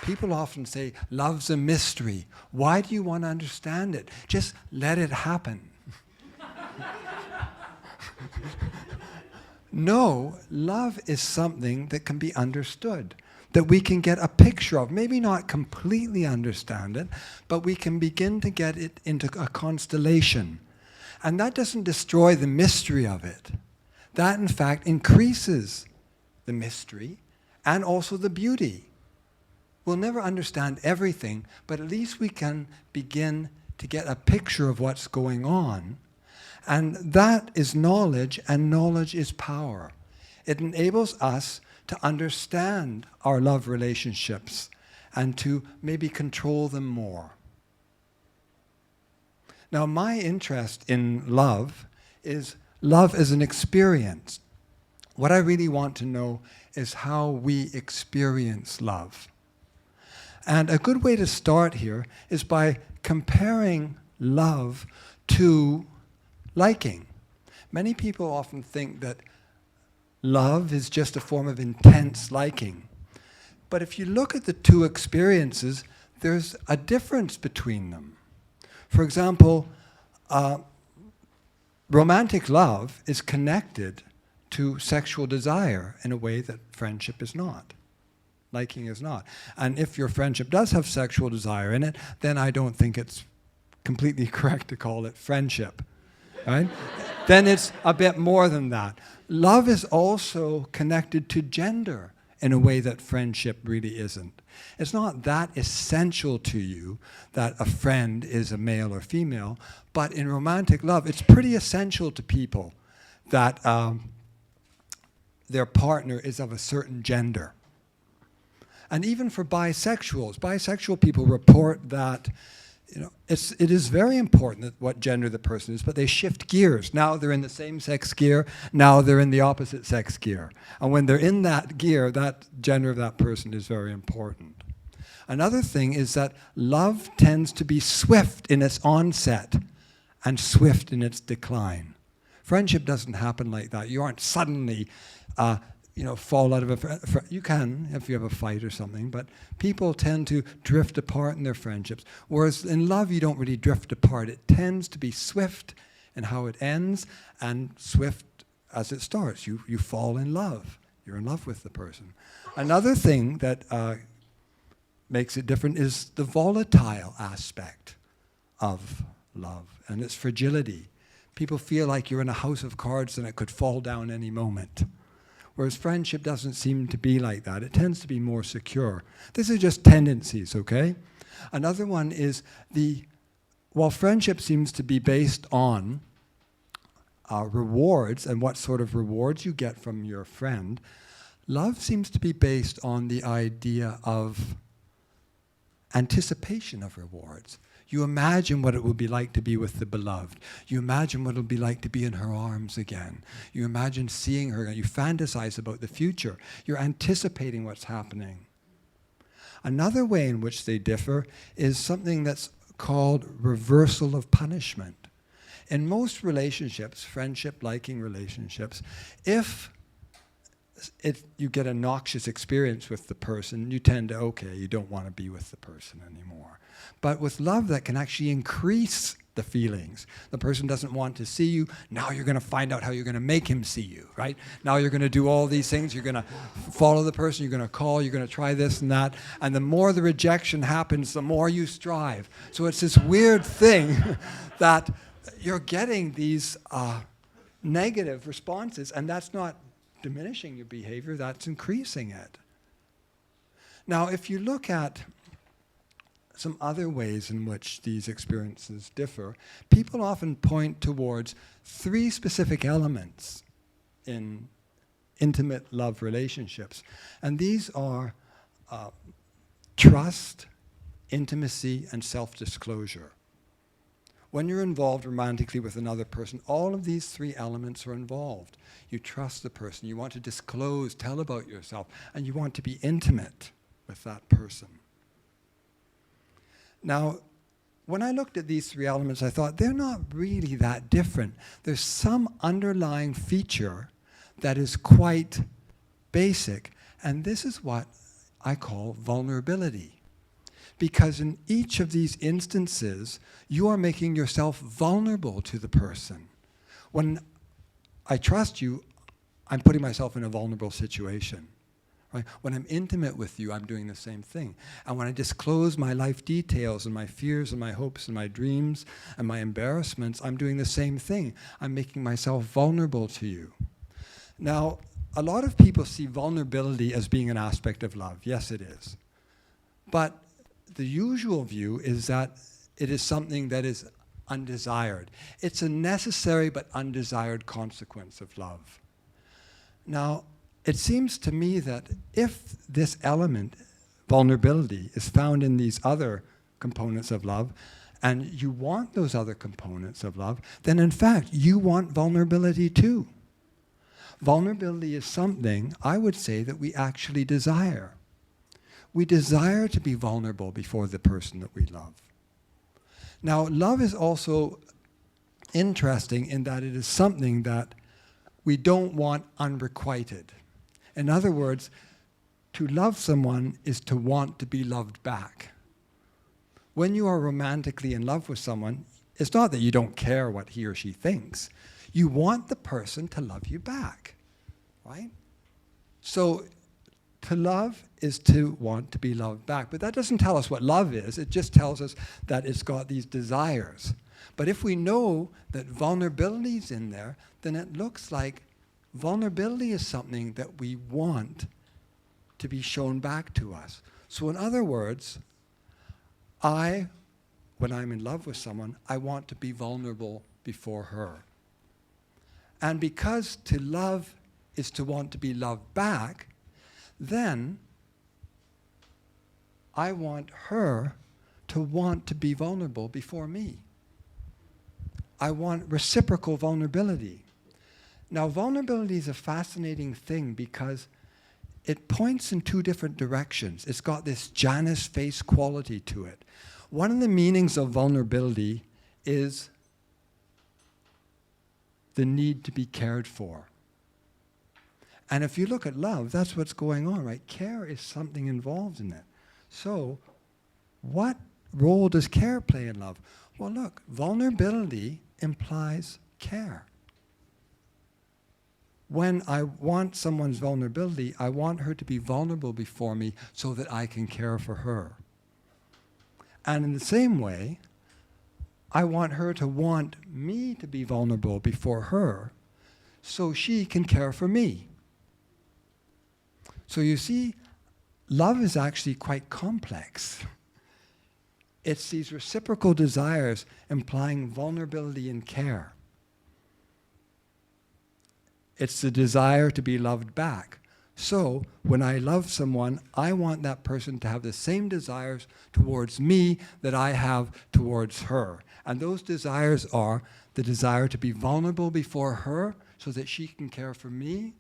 People often say, love's a mystery. Why do you want to understand it? Just let it happen. No, love is something that can be understood, that we can get a picture of. Maybe not completely understand it, but we can begin to get it into a constellation. And that doesn't destroy the mystery of it. That, in fact, increases the mystery and also the beauty. We'll never understand everything, but at least we can begin to get a picture of what's going on. And that is knowledge, and knowledge is power. It enables us to understand our love relationships and to maybe control them more. Now, my interest in love is love as an experience. What I really want to know is how we experience love. And a good way to start here is by comparing love to liking. Many people often think that love is just a form of intense liking. But if you look at the two experiences, there's a difference between them. For example, romantic love is connected to sexual desire in a way that friendship is not. Liking is not. And if your friendship does have sexual desire in it, then I don't think it's completely correct to call it friendship. Right? Then it's a bit more than that. Love is also connected to gender in a way that friendship really isn't. It's not that essential to you that a friend is a male or female, but in romantic love, it's pretty essential to people that their partner is of a certain gender. And even for bisexual people report that it is very important that what gender the person is, but they shift gears. Now they're in the same-sex gear, now they're in the opposite-sex gear. And when they're in that gear, that gender of that person is very important. Another thing is that love tends to be swift in its onset and swift in its decline. Friendship doesn't happen like that. You aren't suddenly fall out of a you can if you have a fight or something, but people tend to drift apart in their friendships. Whereas in love, you don't really drift apart. It tends to be swift in how it ends and swift as it starts. You fall in love. You're in love with the person. Another thing that makes it different is the volatile aspect of love and its fragility. People feel like you're in a house of cards and it could fall down any moment. Whereas friendship doesn't seem to be like that. It tends to be more secure. This is just tendencies, okay? Another one is while friendship seems to be based on rewards and what sort of rewards you get from your friend, love seems to be based on the idea of anticipation of rewards. You imagine what it will be like to be with the beloved. You imagine what it will be like to be in her arms again. You imagine seeing her again. You fantasize about the future. You're anticipating what's happening. Another way in which they differ is something that's called reversal of punishment. In most relationships, friendship, liking relationships, if you get a noxious experience with the person, you tend to, you don't want to be with the person anymore. But with love, that can actually increase the feelings. The person doesn't want to see you. Now you're going to find out how you're going to make him see you, right? Now you're going to do all these things. You're going to follow the person. You're going to call. You're going to try this and that. And the more the rejection happens, the more you strive. So it's this weird thing that you're getting these negative responses, and that's not diminishing your behavior, that's increasing it. Now, if you look at some other ways in which these experiences differ, people often point towards 3 specific elements in intimate love relationships. And these are trust, intimacy, and self-disclosure. When you're involved romantically with another person, all of these 3 elements are involved. You trust the person, you want to disclose, tell about yourself, and you want to be intimate with that person. Now, when I looked at these 3 elements, I thought they're not really that different. There's some underlying feature that is quite basic, and this is what I call vulnerability. Because in each of these instances, you are making yourself vulnerable to the person. When I trust you, I'm putting myself in a vulnerable situation. Right? When I'm intimate with you, I'm doing the same thing. And when I disclose my life details and my fears and my hopes and my dreams and my embarrassments, I'm doing the same thing. I'm making myself vulnerable to you. Now, a lot of people see vulnerability as being an aspect of love. Yes, it is. But the usual view is that it is something that is undesired. It's a necessary but undesired consequence of love. Now, it seems to me that if this element, vulnerability, is found in these other components of love, and you want those other components of love, then in fact, you want vulnerability too. Vulnerability is something, I would say, that we actually desire. We desire to be vulnerable before the person that we love. Now, love is also interesting in that it is something that we don't want unrequited. In other words, to love someone is to want to be loved back. When you are romantically in love with someone, it's not that you don't care what he or she thinks. You want the person to love you back, right? So to love is to want to be loved back. But that doesn't tell us what love is. It just tells us that it's got these desires. But if we know that vulnerability is in there, then it looks like vulnerability is something that we want to be shown back to us. So in other words, when I'm in love with someone, I want to be vulnerable before her. And because to love is to want to be loved back, then I want her to want to be vulnerable before me. I want reciprocal vulnerability. Now, vulnerability is a fascinating thing because it points in two different directions. It's got this Janus face quality to it. One of the meanings of vulnerability is the need to be cared for. And if you look at love, that's what's going on, right? Care is something involved in it. So, what role does care play in love? Well, look, vulnerability implies care. When I want someone's vulnerability, I want her to be vulnerable before me so that I can care for her. And in the same way, I want her to want me to be vulnerable before her so she can care for me. So you see, love is actually quite complex. It's these reciprocal desires implying vulnerability and care. It's the desire to be loved back. So when I love someone, I want that person to have the same desires towards me that I have towards her. And those desires are the desire to be vulnerable before her so that she can care for me,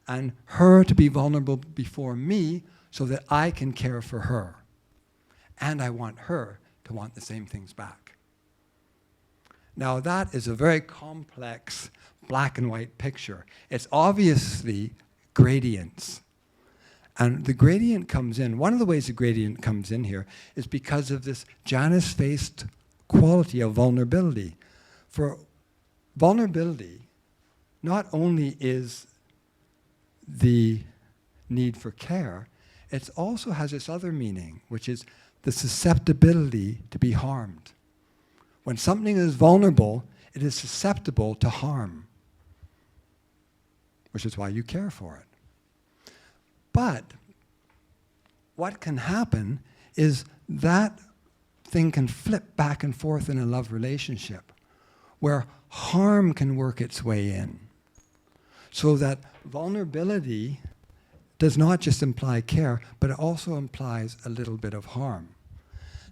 and her to be vulnerable before me so that I can care for her. And I want her to want the same things back. Now that is a very complex black and white picture. It's obviously gradients. And the gradient comes in, one of the ways the gradient comes in here is because of this Janus-faced quality of vulnerability. For vulnerability, not only is the need for care, it also has this other meaning, which is the susceptibility to be harmed. When something is vulnerable, it is susceptible to harm, which is why you care for it. But what can happen is that thing can flip back and forth in a love relationship, where harm can work its way in. So that vulnerability does not just imply care, but it also implies a little bit of harm.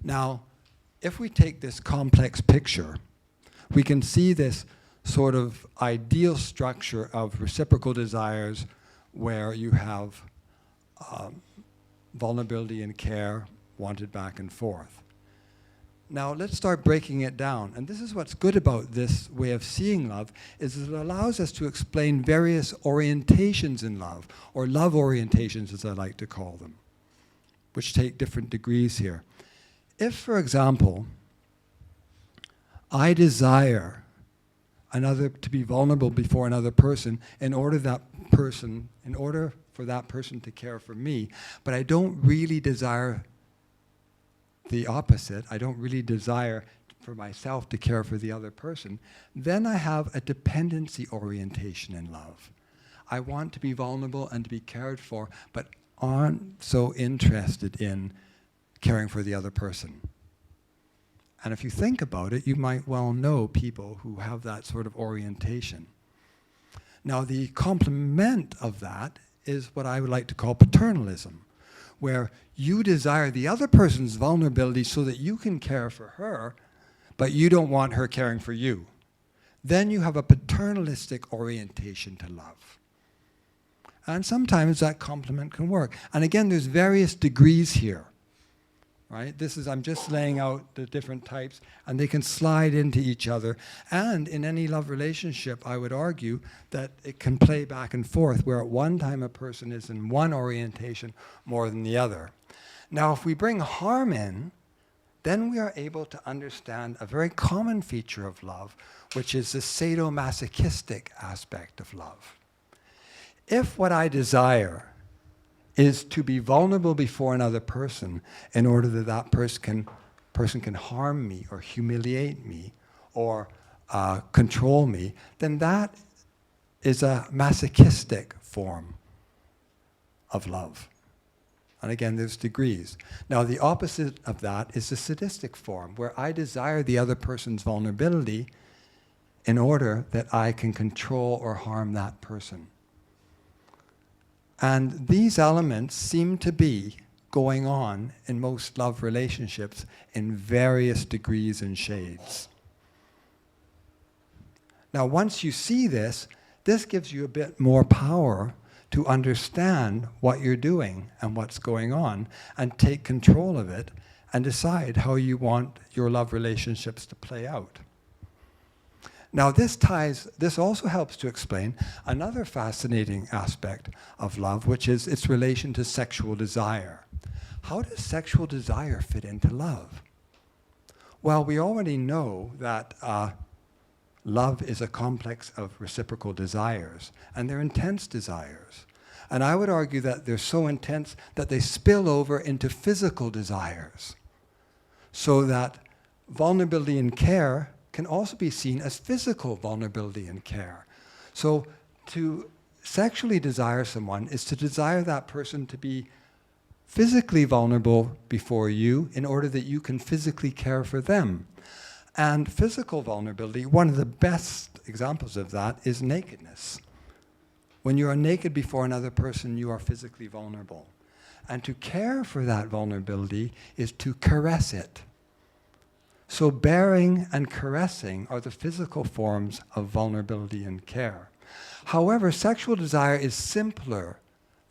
Now, if we take this complex picture, we can see this sort of ideal structure of reciprocal desires where you have vulnerability and care wanted back and forth. Now let's start breaking it down. And this is what's good about this way of seeing love, is it allows us to explain various orientations in love, or love orientations as I like to call them, which take different degrees here. If, for example, I desire to be vulnerable before another person in order for that person to care for me, but I don't really desire the opposite, I don't really desire for myself to care for the other person, then I have a dependency orientation in love. I want to be vulnerable and to be cared for, but aren't so interested in caring for the other person. And if you think about it, you might well know people who have that sort of orientation. Now, the complement of that is what I would like to call paternalism, where you desire the other person's vulnerability so that you can care for her, but you don't want her caring for you. Then you have a paternalistic orientation to love. And sometimes that complement can work. And again, there's various degrees here, right? I'm just laying out the different types, and they can slide into each other. And in any love relationship, I would argue that it can play back and forth, where at one time a person is in one orientation more than the other. Now, if we bring harm in, then we are able to understand a very common feature of love, which is the sadomasochistic aspect of love. If what I desire is to be vulnerable before another person in order that that person can harm me or humiliate me or control me, then that is a masochistic form of love. And again, there's degrees. Now, the opposite of that is the sadistic form, where I desire the other person's vulnerability in order that I can control or harm that person. And these elements seem to be going on in most love relationships in various degrees and shades. Now, once you see this, this gives you a bit more power to understand what you're doing and what's going on, and take control of it and decide how you want your love relationships to play out. Now this also helps to explain another fascinating aspect of love, which is its relation to sexual desire. How does sexual desire fit into love? Well, we already know that love is a complex of reciprocal desires, and they're intense desires. And I would argue that they're so intense that they spill over into physical desires, so that vulnerability and care can also be seen as physical vulnerability and care. So to sexually desire someone is to desire that person to be physically vulnerable before you in order that you can physically care for them. And physical vulnerability, one of the best examples of that is nakedness. When you are naked before another person, you are physically vulnerable. And to care for that vulnerability is to caress it. So bearing and caressing are the physical forms of vulnerability and care. However, sexual desire is simpler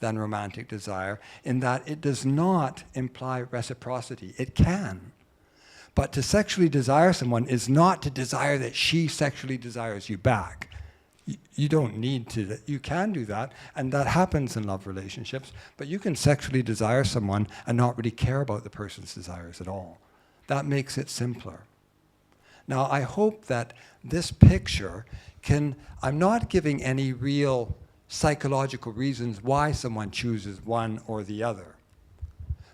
than romantic desire in that it does not imply reciprocity. It can. But to sexually desire someone is not to desire that she sexually desires you back. You don't need to. You can do that, and that happens in love relationships, but you can sexually desire someone and not really care about the person's desires at all. That makes it simpler. Now, I hope that this picture I'm not giving any real psychological reasons why someone chooses one or the other.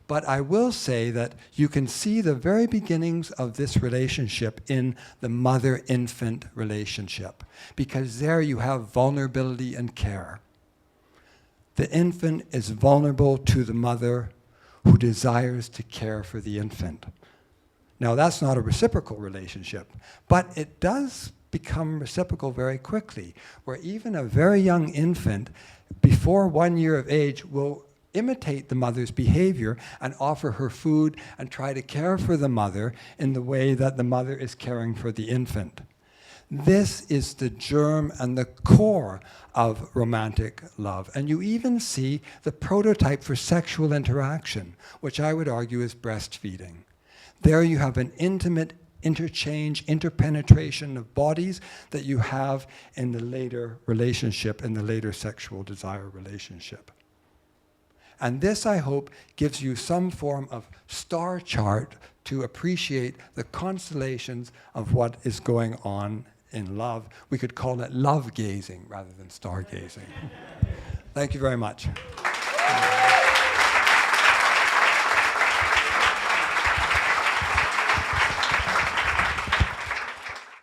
But I will say that you can see the very beginnings of this relationship in the mother-infant relationship, because there you have vulnerability and care. The infant is vulnerable to the mother who desires to care for the infant. Now, that's not a reciprocal relationship, but it does become reciprocal very quickly, where even a very young infant, before 1 year of age, will imitate the mother's behavior and offer her food and try to care for the mother in the way that the mother is caring for the infant. This is the germ and the core of romantic love. And you even see the prototype for sexual interaction, which I would argue is breastfeeding. There you have an intimate interchange, interpenetration of bodies that you have in the later relationship, in the later sexual desire relationship. And this, I hope, gives you some form of star chart to appreciate the constellations of what is going on in love. We could call it love gazing rather than star gazing. Thank you very much.